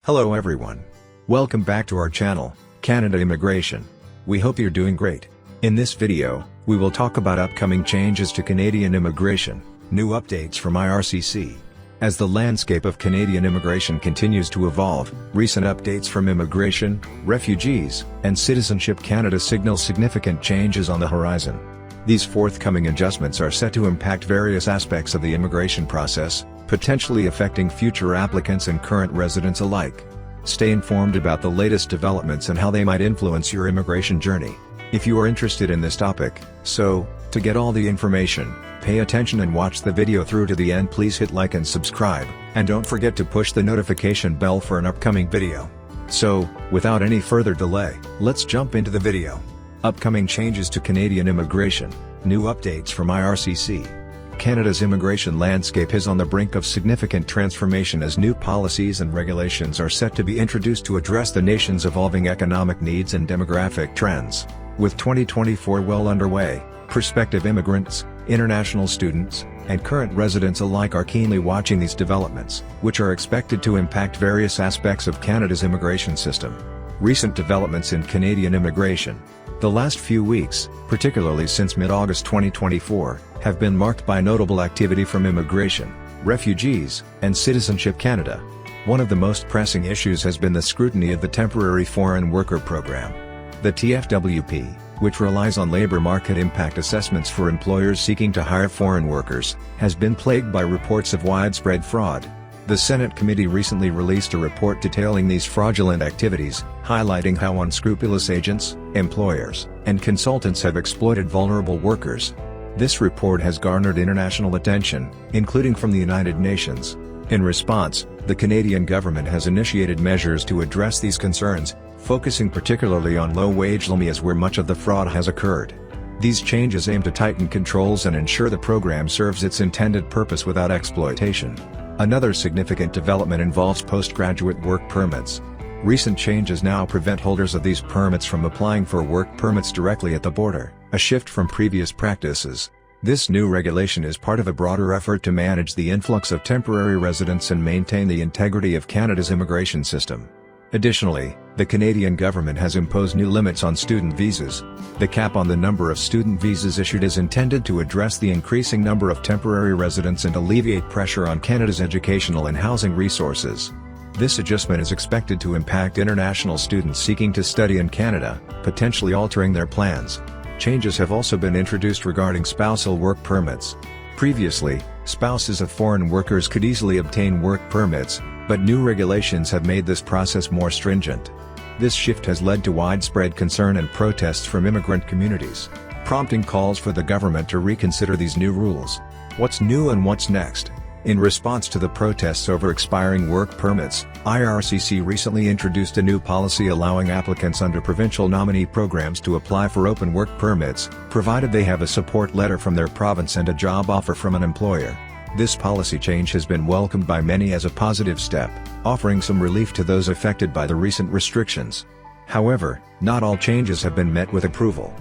Hello everyone. Welcome back to our channel, Canada Immigration. We hope you're doing great. In this video, we will talk about upcoming changes to Canadian immigration, new updates from IRCC. As the landscape of Canadian immigration continues to evolve, recent updates from Immigration, Refugees, and Citizenship Canada signal significant changes on the horizon. These forthcoming adjustments are set to impact various aspects of the immigration process, potentially affecting future applicants and current residents alike. Stay informed about the latest developments and how they might influence your immigration journey. If you are interested in this topic, to get all the information, pay attention and watch the video through to the end. Please hit like and subscribe, and don't forget to push the notification bell for an upcoming video. So, without any further delay, let's jump into the video. Upcoming changes to Canadian immigration, new updates from IRCC. Canada's immigration landscape is on the brink of significant transformation as new policies and regulations are set to be introduced to address the nation's evolving economic needs and demographic trends. With 2024 well underway, prospective immigrants, international students, and current residents alike are keenly watching these developments, which are expected to impact various aspects of Canada's immigration system. Recent developments in Canadian immigration. The last few weeks, particularly since mid-August 2024, have been marked by notable activity from Immigration, Refugees, and Citizenship Canada. One of the most pressing issues has been the scrutiny of the Temporary Foreign Worker Program. The TFWP, which relies on labor market impact assessments for employers seeking to hire foreign workers, has been plagued by reports of widespread fraud. The Senate committee recently released a report detailing these fraudulent activities, highlighting how unscrupulous agents, employers, and consultants have exploited vulnerable workers. This report has garnered international attention, including from the United Nations. In response, the Canadian government has initiated measures to address these concerns, focusing particularly on low-wage LMIAs where much of the fraud has occurred. These changes aim to tighten controls and ensure the program serves its intended purpose without exploitation. Another significant development involves postgraduate work permits. Recent changes now prevent holders of these permits from applying for work permits directly at the border, a shift from previous practices. This new regulation is part of a broader effort to manage the influx of temporary residents and maintain the integrity of Canada's immigration system. Additionally, the Canadian government has imposed new limits on student visas. The cap on the number of student visas issued is intended to address the increasing number of temporary residents and alleviate pressure on Canada's educational and housing resources. This adjustment is expected to impact international students seeking to study in Canada, potentially altering their plans. Changes have also been introduced regarding spousal work permits. Previously, spouses of foreign workers could easily obtain work permits, but new regulations have made this process more stringent. This shift has led to widespread concern and protests from immigrant communities, prompting calls for the government to reconsider these new rules. What's new and what's next? In response to the protests over expiring work permits, IRCC recently introduced a new policy allowing applicants under provincial nominee programs to apply for open work permits, provided they have a support letter from their province and a job offer from an employer. This policy change has been welcomed by many as a positive step, offering some relief to those affected by the recent restrictions. However, not all changes have been met with approval.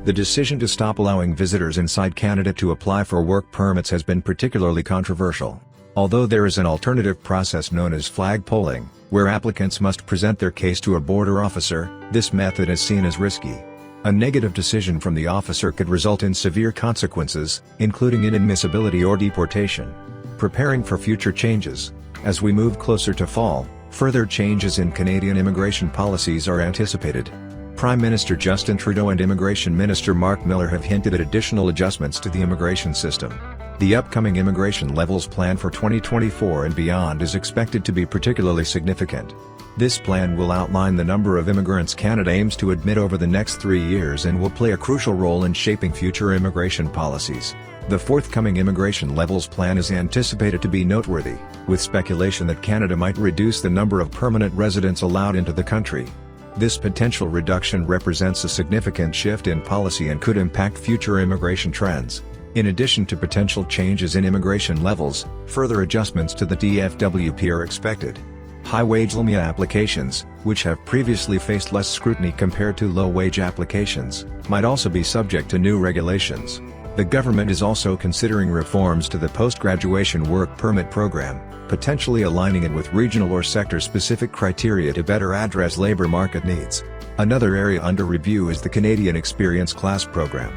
The decision to stop allowing visitors inside Canada to apply for work permits has been particularly controversial. Although there is an alternative process known as flag polling, where applicants must present their case to a border officer, this method is seen as risky. A negative decision from the officer could result in severe consequences, including inadmissibility or deportation. Preparing for future changes. As we move closer to fall, further changes in Canadian immigration policies are anticipated. Prime Minister Justin Trudeau and Immigration Minister Mark Miller have hinted at additional adjustments to the immigration system. The upcoming immigration levels plan for 2024 and beyond is expected to be particularly significant. This plan will outline the number of immigrants Canada aims to admit over the next 3 years and will play a crucial role in shaping future immigration policies. The forthcoming immigration levels plan is anticipated to be noteworthy, with speculation that Canada might reduce the number of permanent residents allowed into the country. This potential reduction represents a significant shift in policy and could impact future immigration trends. In addition to potential changes in immigration levels, further adjustments to the TFWP are expected. High-wage LMIA applications, which have previously faced less scrutiny compared to low-wage applications, might also be subject to new regulations. The government is also considering reforms to the post-graduation work permit program, potentially aligning it with regional or sector-specific criteria to better address labor market needs. Another area under review is the Canadian Experience Class program.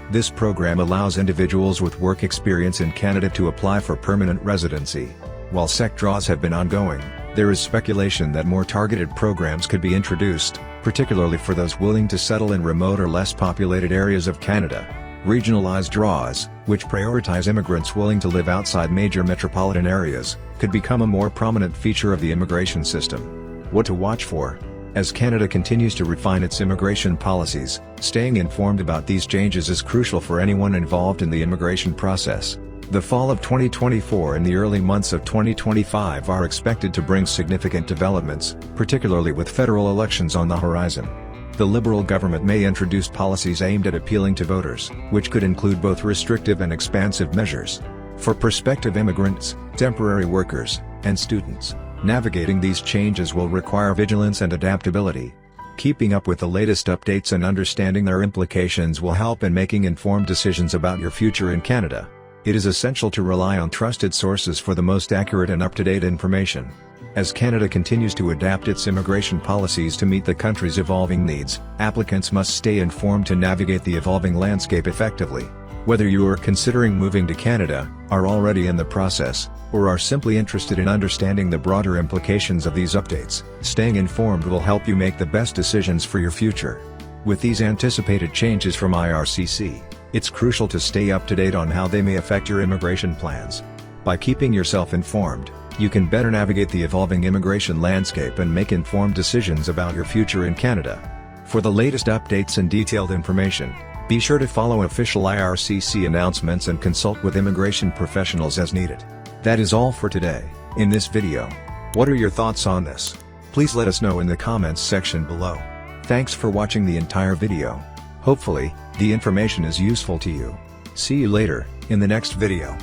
This program allows individuals with work experience in Canada to apply for permanent residency. While SEC draws have been ongoing, there is speculation that more targeted programs could be introduced, particularly for those willing to settle in remote or less populated areas of Canada. Regionalized draws, which prioritize immigrants willing to live outside major metropolitan areas, could become a more prominent feature of the immigration system. What to watch for? As Canada continues to refine its immigration policies, staying informed about these changes is crucial for anyone involved in the immigration process. The fall of 2024 and the early months of 2025 are expected to bring significant developments, particularly with federal elections on the horizon. The Liberal government may introduce policies aimed at appealing to voters, which could include both restrictive and expansive measures. For prospective immigrants, temporary workers, and students, navigating these changes will require vigilance and adaptability. Keeping up with the latest updates and understanding their implications will help in making informed decisions about your future in Canada. It is essential to rely on trusted sources for the most accurate and up-to-date information. As Canada continues to adapt its immigration policies to meet the country's evolving needs, applicants must stay informed to navigate the evolving landscape effectively. Whether you are considering moving to Canada, are already in the process, or are simply interested in understanding the broader implications of these updates, staying informed will help you make the best decisions for your future. With these anticipated changes from IRCC, it's crucial to stay up to date on how they may affect your immigration plans. By keeping yourself informed, you can better navigate the evolving immigration landscape and make informed decisions about your future in Canada. For the latest updates and detailed information, be sure to follow official IRCC announcements and consult with immigration professionals as needed. That is all for today. In this video, what are your thoughts on this? Please let us know in the comments section below. Thanks for watching the entire video. Hopefully, the information is useful to you. See you later, in the next video.